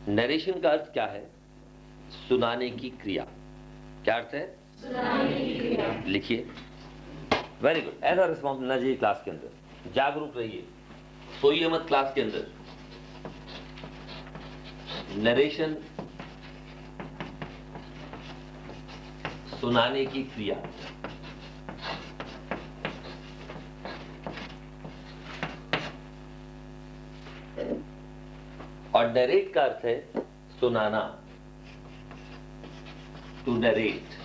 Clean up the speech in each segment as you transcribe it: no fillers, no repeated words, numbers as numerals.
Narration का अर्थ क्या है? सुनाने की क्रिया। क्या अर्थ है? सुनाने की क्रिया। लिखिए। Very good. ऐसा रिस्पॉन्स मिलना चाहिए क्लास के अंदर। जागरूक रहिए, सोइए मत क्लास के अंदर। नरेशन सुनाने की क्रिया। और नरेट का अर्थ है सुनाना, टू नरेट।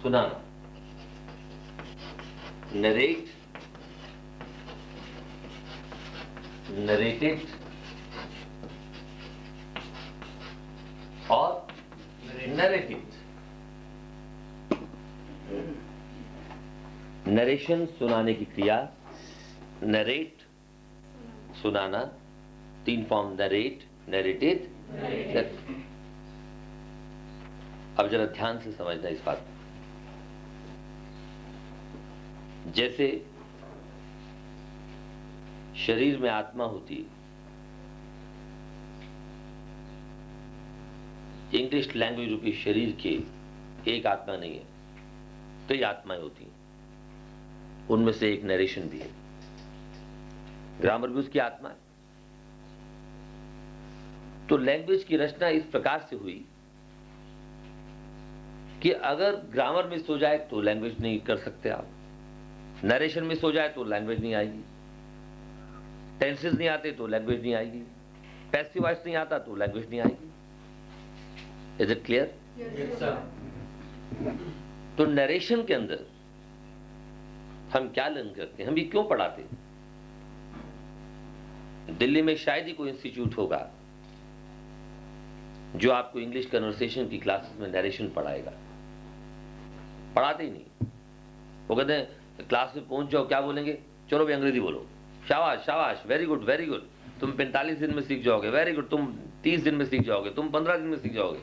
सुनाना, नरेट, नरेटेड और नरेटेड। नरेशन सुनाने की क्रिया, नरेट सुनाना, तीन फॉर्म, नरेट, नरेटेड, नरेटेड। अब जरा ध्यान से समझना इस बात को। जैसे शरीर में आत्मा होती है, इंग्लिश लैंग्वेज रूपी शरीर के एक आत्मा नहीं है, कई आत्माएं होती हैं, उनमें से एक नरेशन भी है। ग्रामर भी उसकी आत्मा है। तो लैंग्वेज की रचना इस प्रकार से हुई कि अगर ग्रामर मिस हो जाए तो लैंग्वेज नहीं कर सकते आप, नरेशन मिस हो जाए तो लैंग्वेज नहीं आएगी, टेंसेस नहीं आते तो लैंग्वेज नहीं आएगी, पैसिव वॉइस नहीं आता तो लैंग्वेज नहीं आएगी। Is it clear? Yes sir. तो नरेशन के अंदर हम क्या लर्न करते हैं, हम ये क्यों पढ़ाते हैं? दिल्ली में शायद ही कोई इंस्टीट्यूट होगा जो आपको इंग्लिश कन्वर्सेशन की क्लासेस में नरेशन पढ़ाएगा। पढ़ाते ही नहीं। वो कहते हैं क्लास में पहुंच जाओ, क्या बोलेंगे? चलो भी अंग्रेजी बोलो, शाबाश शाबाश, वेरी गुड वेरी गुड, तुम 45 दिन में सीख जाओगे, वेरी गुड, तुम 30 दिन में सीख जाओगे, तुम 15 दिन में सीख जाओगे।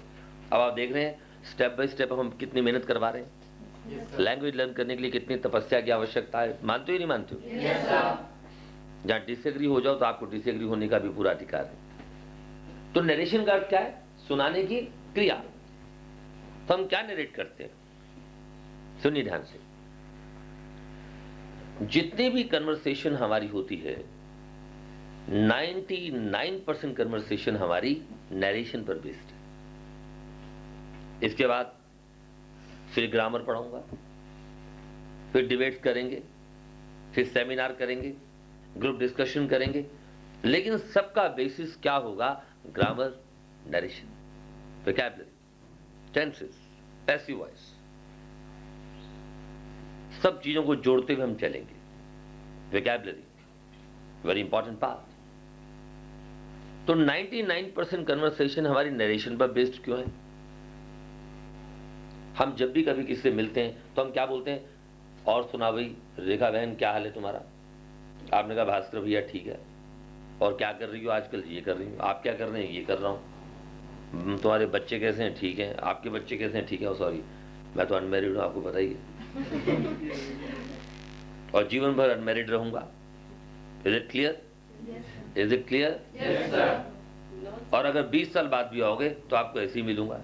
अब आप देख रहे हैं स्टेप बाय स्टेप हम कितनी मेहनत करवा रहे हैं। लैंग्वेज लर्न करने के लिए कितनी तपस्या की आवश्यकता है। मानते हो नहीं मानते हो? Yes sir. जहां डिसएग्री हो जाओ तो आपको डिसएग्री होने का भी पूरा अधिकार है। तो नरेशन का अर्थ क्या है? सुनाने की क्रिया। तो हम क्या नरेट करते हैं? सुनिए ध्यान से। जितने भी कन्वर्सेशन हमारी होती है, 99% कन्वर्सेशन हमारी नरेशन पर बेस्ड है। इसके बाद फिर ग्रामर पढ़ाऊंगा, फिर डिबेट्स करेंगे, फिर सेमिनार करेंगे, ग्रुप डिस्कशन करेंगे, लेकिन सबका बेसिस क्या होगा? Grammar, narration, vocabulary, tenses, passive voice, सब चीजों को जोड़ते हुए हम चलेंगे। Vocabulary very important part. तो 99% कन्वर्सेशन हमारी नरेशन पर बेस्ड क्यों है? हम जब भी कभी किसी से मिलते हैं तो हम क्या बोलते हैं? और सुना भाई, रेखा बहन क्या हाल है तुम्हारा? आपने कहा भास्कर भैया ठीक है। और क्या कर रही हो आजकल? ये कर रही हूँ। आप क्या कर रहे हैं? ये कर रहा हूँ। तुम्हारे बच्चे कैसे हैं? ठीक हैं। आपके बच्चे कैसे हैं? ठीक है। सॉरी, मैं तो अनमैरिड हूँ, आपको पता ही है। और जीवन भर अनमैरिड रहूंगा। Is it clear? Is it clear? Yes sir. और अगर 20 साल बाद भी आओगे तो आपको ऐसे ही मिलूंगा।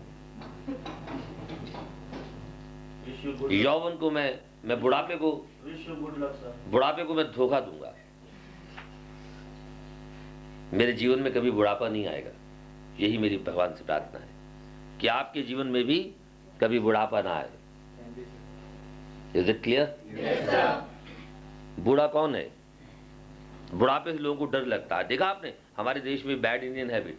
यौवन को मैं बुढ़ापे को मैं धोखा दूंगा। मेरे जीवन में कभी बुढ़ापा नहीं आएगा। यही मेरी भगवान से प्रार्थना है कि आपके जीवन में भी कभी बुढ़ापा ना आए। Is it clear? Yes sir. बूढ़ा कौन है? बुढ़ापे से लोगों को डर लगता है। देखा आपने हमारे देश में बैड इंडियन हैबिट।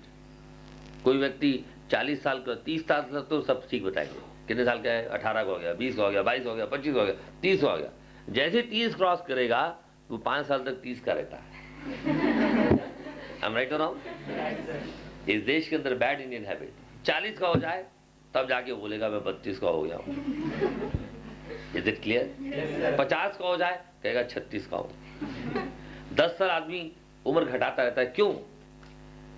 कोई व्यक्ति 40 साल का, 30 साल का तो सब ठीक बताएंगे, कितने साल का है? 18 का हो गया, 20 का हो गया, 22 हो गया, 25 हो गया, 30 हो गया। जैसे 30 क्रॉस करेगा वो 5 साल तक 30 का रहता है। I'm right or wrong? इस देश के अंदर बैड इंडियन हैबिट। 40 का हो जाए तब जाके बोलेगा मैं 32 का हो गया हूं। Is it clear? 50 का हो जाए कहेगा 36 का हूं। 10 साल आदमी उम्र घटाता रहता है। क्यों?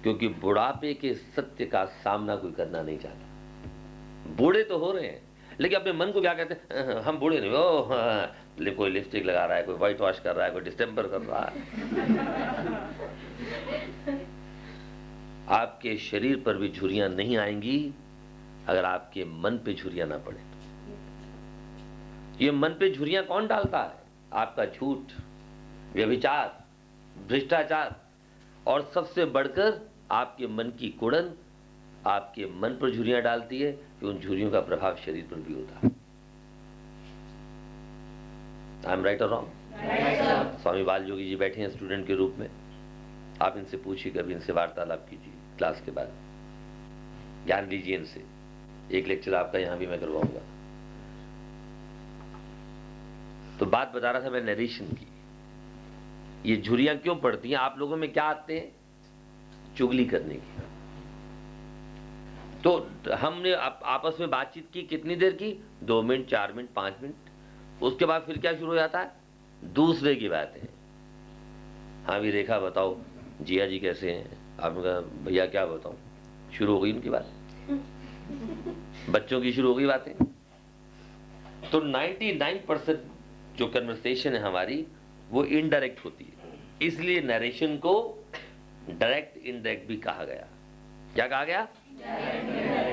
क्योंकि बुढ़ापे के सत्य का सामना कोई करना नहीं चाहता। बूढ़े तो हो रहे हैं लेकिन अपने मन को क्या कहते हैं, हम बूढ़े नहीं हो, कोई लिपस्टिक लगा रहा है, कोई व्हाइट वॉश कर रहा है, कोई डिस्टेम्पर कर रहा है। आपके शरीर पर भी झुर्रियां नहीं आएंगी अगर आपके मन पे झुर्रियां ना पड़े। ये मन पे झुर्रियां कौन डालता है? आपका झूठ, व्यभिचार, भ्रष्टाचार, और सबसे बढ़कर आपके मन की कुड़न आपके मन पर झुर्रियां डालती है कि उन झुर्रियों का प्रभाव शरीर पर भी होता है। आई एम राइट और रॉन्ग? स्वामी बाल योगी जी बैठे हैं स्टूडेंट के रूप में, आप इनसे पूछिए, कभी इनसे वार्तालाप कीजिए क्लास के बाद, ज्ञान लीजिए इनसे। एक लेक्चर आपका यहां भी मैं करवाऊंगा। तो बात बता रहा था मैं नरेशन की। ये झुर्रियां क्यों पड़ती हैं? आप लोगों में क्या आते हैं? चुगली करने की। तो हमने आपस में बातचीत की, कितनी देर की? 2 मिनट, 4 मिनट, 5 मिनट। उसके बाद फिर क्या शुरू हो जाता है? दूसरे की बातें। हाँ भी रेखा बताओ, जिया जी कैसे हैं? आपने कहा भैया क्या बताऊं, शुरू हो गई उनकी बात, बच्चों की शुरू हो गई बातें। तो 99% जो कन्वर्सेशन है हमारी वो इनडायरेक्ट होती है, इसलिए नरेशन को डायरेक्ट इनडायरेक्ट भी कहा गया। क्या कहा गया?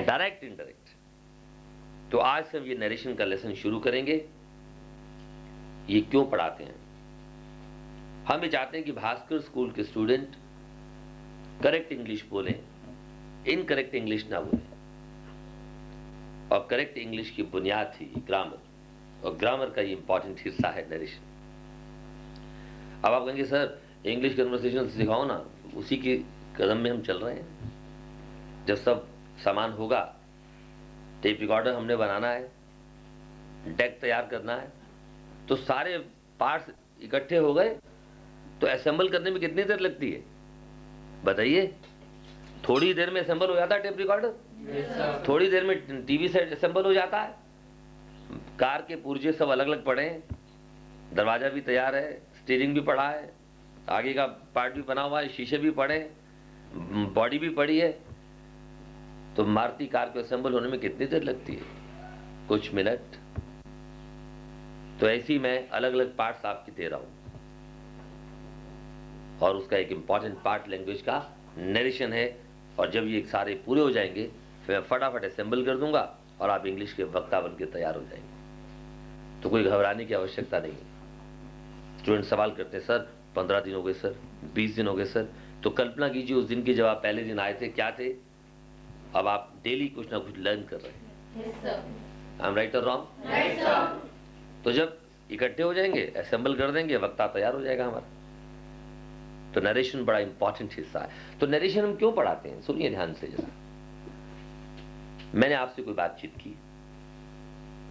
Direct indirect. तो आज से हम ये नरेशन का लेसन शुरू करेंगे। ये क्यों पढ़ाते हैं? हम ये चाहते हैं कि भास्कर स्कूल के स्टूडेंट करेक्ट इंग्लिश बोलें, इनकरेक्ट इंग्लिश ना बोलें। और करेक्ट इंग्लिश की बुनियाद थी ग्रामर, और ग्रामर का ये इंपॉर्टेंट हिस्सा है नरेशन। अब आप कहेंगे सर इंग्लिश कन्वर्सेशन सिखाओ ना, उसी के कदम में हम चल रहे हैं। जब सब सामान होगा, टेप रिकॉर्डर हमने बनाना है, डेक तैयार करना है, तो सारे पार्ट्स इकट्ठे हो गए तो असेंबल करने में कितनी देर लगती है बताइए? थोड़ी देर में असेंबल हो जाता है टेप रिकॉर्डर, थोड़ी देर में टीवी सेट असेंबल हो जाता है। कार के पुर्जे सब अलग अलग पड़े हैं, दरवाजा भी तैयार है, स्टीयरिंग भी पड़ा है, आगे का पार्ट भी बना हुआ है, शीशे भी पड़े, बॉडी भी पड़ी है। तो मारुति कार को असेंबल होने में कितनी देर लगती है? कुछ मिनट। तो ऐसी मैं अलग अलग पार्ट्स आपकी दे रहा हूं, और उसका एक इंपॉर्टेंट पार्ट लैंग्वेज का नरेशन है। और जब ये सारे पूरे हो जाएंगे फिर मैं फटाफट असेंबल कर दूंगा और आप इंग्लिश के वक्ता बन के तैयार हो जाएंगे। तो कोई घबराने की आवश्यकता नहीं है। स्टूडेंट सवाल करते हैं सर 15 दिन हो गए सर, 20 दिन हो गए सर। तो कल्पना कीजिए उस दिन की जब आप पहले दिन आए थे क्या थे, अब आप डेली कुछ ना कुछ लर्न कर रहे हैं। आई एम राइट और रॉन्ग? तो जब इकट्ठे हो जाएंगे, असेंबल कर देंगे, वक्ता तैयार हो जाएगा हमारा। तो नरेशन बड़ा इंपॉर्टेंट हिस्सा है। तो नरेशन हम क्यों पढ़ाते हैं? सुनिए ध्यान से जरा। मैंने आपसे कोई बातचीत की,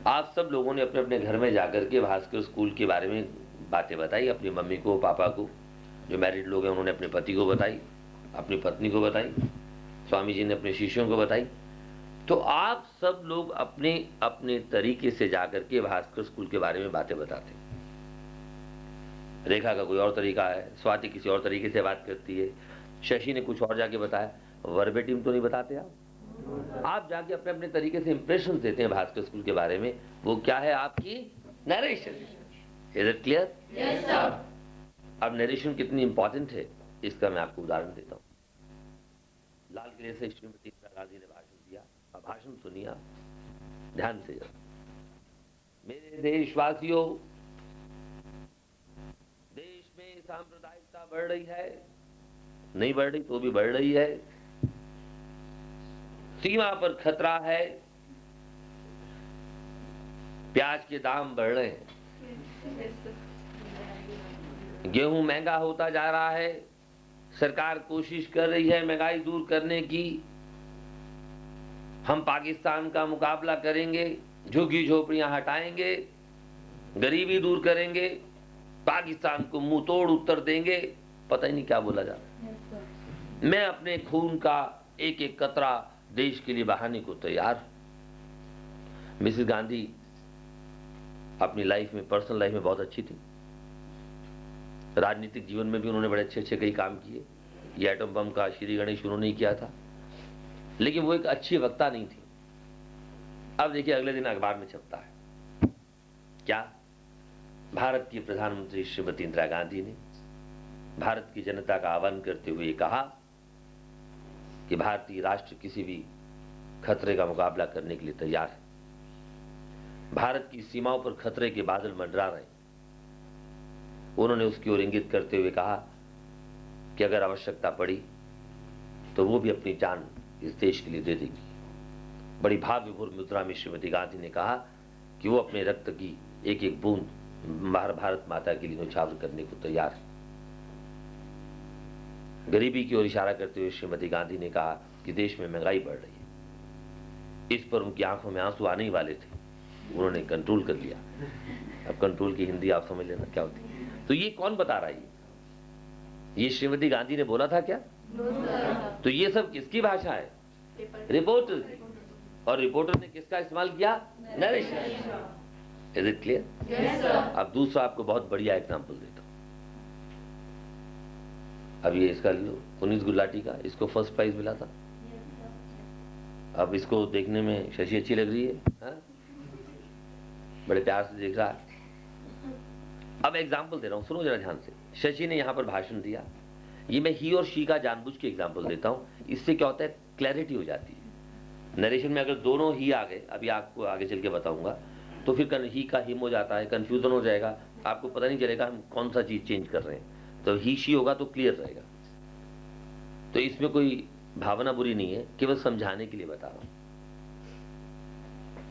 आप सब लोगों ने अपने अपने घर में जाकर के भास्कर स्कूल के बारे में बातें बताई, अपनी मम्मी को, पापा को, जो मैरिड लोग हैं उन्होंने अपने पति को बताई, अपनी पत्नी को बताई, स्वामी जी ने अपने शिष्यों को बताई। तो आप सब लोग अपने अपने तरीके से जाकर के भास्कर स्कूल के बारे में बातें बताते हैं। रेखा का कोई और तरीका है, स्वाति किसी और तरीके से बात करती है, शशि ने कुछ और जाके बताया। वर्बेटिम तो नहीं बताते आप जाके अपने अपने तरीके से इंप्रेशन देते हैं भास्कर स्कूल के बारे में। वो क्या है? आपकी narration. Is it clear? Yes sir. अब नरेशन कितनी इंपॉर्टेंट है इसका मैं आपको उदाहरण देता हूं। लाल किले से श्रीमती इंदिरा गांधी ने भाषण दिया। अब भाषण सुनिए ध्यान से जरा। मेरे देशवासियों, देश में सांप्रदायिकता बढ़ रही है, नहीं बढ़ रही तो भी बढ़ रही है, सीमा पर खतरा है, प्याज के दाम बढ़ रहे हैं, गेहूं महंगा होता जा रहा है, सरकार कोशिश कर रही है महंगाई दूर करने की, हम पाकिस्तान का मुकाबला करेंगे, झुग्गी झोपड़ियां हटाएंगे, गरीबी दूर करेंगे, पाकिस्तान को मुंह तोड़ उत्तर देंगे। पता ही नहीं क्या बोला जा रहा है। मैं अपने खून का एक एक कतरा देश के लिए बहाने को तैयार। मिसेस गांधी अपनी लाइफ में, पर्सनल लाइफ में बहुत अच्छी थी, राजनीतिक जीवन में भी उन्होंने बड़े अच्छे अच्छे कई काम किए। ये एटम बम का श्री गणेश उन्होंने ही किया था, लेकिन वो एक अच्छी वक्ता नहीं थी। अब देखिए अगले दिन अखबार में छपता है क्या, भारत की प्रधानमंत्री श्रीमती इंदिरा गांधी ने भारत की जनता का आह्वान करते हुए कहा कि भारतीय राष्ट्र किसी भी खतरे का मुकाबला करने के लिए तैयार है। भारत की सीमाओं पर खतरे के बादल मंडरा रहे हैं। उन्होंने उसकी ओर इंगित करते हुए कहा कि अगर आवश्यकता पड़ी तो वो भी अपनी जान इस देश के लिए दे देगी। बड़ी भाव विभोर मुद्रा में श्रीमती गांधी ने कहा कि वो अपने रक्त की एक एक बूंद भारत माता के लिए न्यौछावर करने को तैयार है। गरीबी की ओर इशारा करते हुए श्रीमती गांधी ने कहा कि देश में महंगाई बढ़ रही है। इस पर उनकी आंखों में आंसू आने ही वाले थे, उन्होंने कंट्रोल कर लिया। अब कंट्रोल की हिंदी आप समझ लेना क्या होती है। तो ये कौन बता रहा है, ये श्रीमती गांधी ने बोला था क्या? तो ये सब किसकी भाषा है? रिपोर्टर की। और रिपोर्टर ने किसका इस्तेमाल किया? नरेशन। Is it clear? अब दूसरा आपको बहुत बढ़िया एग्जांपल देता हूं। अब ये इसका लियो, पुनीत गुलाटी का, इसको फर्स्ट प्राइज मिला था। अब इसको देखने में शशि अच्छी लग रही है, हा? बड़े प्यार से देख रहा है। अब एग्जाम्पल दे रहा हूं, सुनो जरा ध्यान से। शशि ने यहां पर भाषण दिया। ये मैं ही और शी का जानबूझ के एग्जाम्पल देता हूं, इससे क्या होता है, क्लैरिटी हो जाती है। नरेशन में अगर दोनों ही आ गए, अभी आपको आगे चल के बताऊंगा, तो फिर ही का हिम हो जाता है, कंफ्यूजन हो जाएगा, आपको पता नहीं चलेगा हम कौन सा चीज चेंज कर रहे हैं। तो ही शी होगा तो क्लियर रहेगा। तो इसमें कोई भावना बुरी नहीं है, केवल समझाने के लिए बता रहा हूं।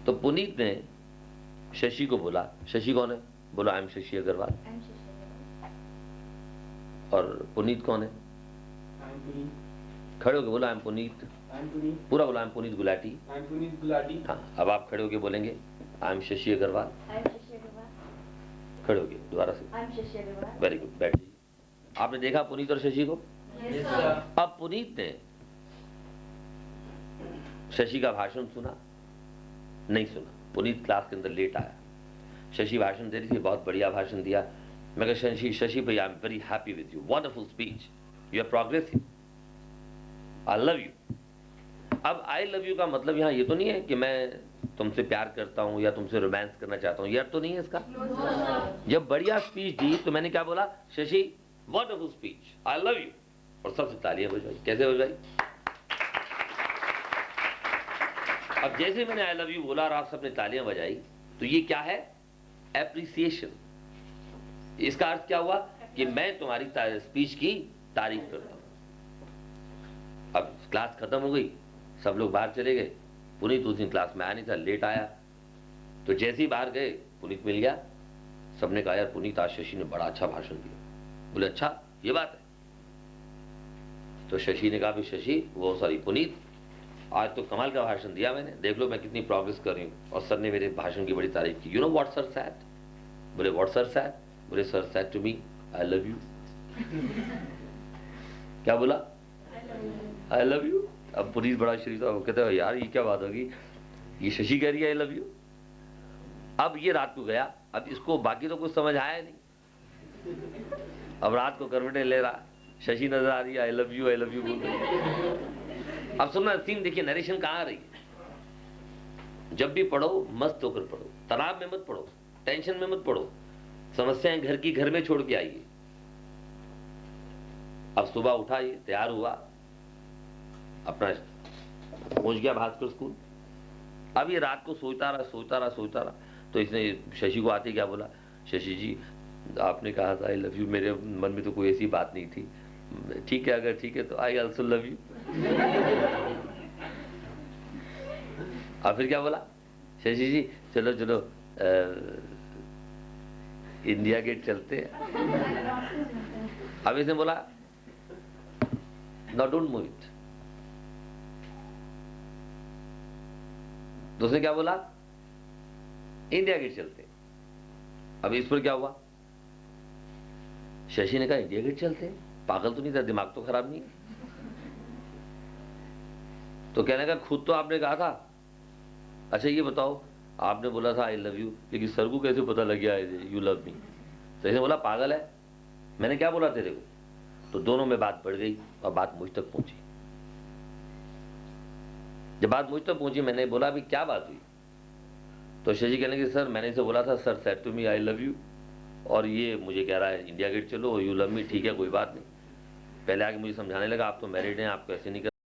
तो पुनीत ने शशि को बोला, शशि कौन है? बोला आई एम शशि अग्रवाल। और पुनीत कौन है? खड़े होके बोला आई एम पुनीत। पूरा बोला आई एम पुनीत गुलाटी। हाँ, अब आप खड़े होके बोलेंगे आई एम शशि अग्रवाल। खड़े होके दोबारा से। वेरी गुड, बैठ जाइए। आपने देखा पुनीत और शशि को? अब पुनीत ने शशि का भाषण सुना? नहीं सुना। पुनीत क्लास के अंदर लेट आया। शशि भाषण दे रही थी, बहुत बढ़िया भाषण दिया। मैं कहा शशि भाई, I am very happy with you, wonderful speech, you are progressing, I love you. अब आई लव यू का मतलब यहां ये तो नहीं है कि मैं तुमसे प्यार करता हूं या तुमसे रोमांस करना चाहता हूं, ये अर्थ तो नहीं है इसका। जब बढ़िया स्पीच दी तो मैंने क्या बोला? Shashi wonderful speech, I love you, और सबसे तालियां बजवाई। कैसे बजवाई? अब जैसे मैंने आई लव यू बोला और आप सबने तालियां बजाई, तो ये क्या है? एप्रिसिएशन। इसका अर्थ क्या हुआ कि मैं तुम्हारी स्पीच की तारीफ करता हूं। अब क्लास खत्म हो गई, सब लोग बाहर चले गए। पुनीत उस दिन क्लास में आया नहीं था, लेट आया। तो जैसे ही बाहर गए, पुनीत मिल गया। सबने कहा यार पुनीत आज शशि ने बड़ा अच्छा भाषण दिया। बोले अच्छा, ये बात है? तो शशि ने कहा भी शशि, वो सॉरी पुनीत, आज तो कमाल का भाषण दिया मैंने, देख लो मैं कितनी प्रोग्रेस कर रही हूँ। और सर ने मेरे भाषण की बड़ी तारीफ की। You know what sir said? बोले व्हाट सर सेड? बोले sir said to me I love you. क्या बोला? I love you. अब पुनीत बड़ा शरीफ था, वो कहते हैं यार ये क्या बात होगी, ये शशि कह रही है आई लव यू। अब ये रात को गया, अब इसको बाकी तो कुछ समझ आया नहीं। अब रात को करवटें ले रहा, शशि नजर आ रही है, आई लव यू बोल रही है। अब सुनना सीन देखिए, नरेशन कहां आ रही है। जब भी पढ़ो मस्त होकर पढ़ो, तनाव में मत पढ़ो, टेंशन में मत पढ़ो, समस्याएं घर की घर में छोड़ के आइए। अब सुबह उठा, ये तैयार हुआ, अपना पहुंच गया भास्कर स्कूल। अब ये रात को सोचता रहा। तो इसने शशि को आते क्या बोला, शशि जी आपने कहा था आई लव यू, मेरे मन में तो कोई ऐसी बात नहीं थी। ठीक है, अगर ठीक है तो आई ऑल्सो लव यू। और फिर क्या बोला, शशि जी चलो चलो इंडिया गेट चलते हैं। अब इसने बोला नो डोंट मूव इट। तो उसने क्या बोला, इंडिया गेट चलते। अब इस पर क्या हुआ, शशि ने कहा इंडिया गेट चलते, पागल तो नहीं था, दिमाग तो खराब नहीं। तो कहने का खुद तो आपने कहा था। अच्छा ये बताओ, आपने बोला था आई लव यू, लेकिन सर को कैसे पता लग गया यू लव मी? तो इसने बोला पागल है, मैंने क्या बोला तेरे को? तो दोनों में बात बढ़ गई और बात मुझ तक पहुंची। जब बात मुझ तक पहुंची, मैंने बोला अभी क्या बात हुई? तो शशि कहने कि सर मैंने इसे बोला था, sir said to me I love you, और ये मुझे कह रहा है इंडिया गेट चलो, यू लव मी, ठीक है कोई बात नहीं। पहले आके मुझे समझाने लगा आप तो मैरिड हैं, आपको ऐसे नहीं कर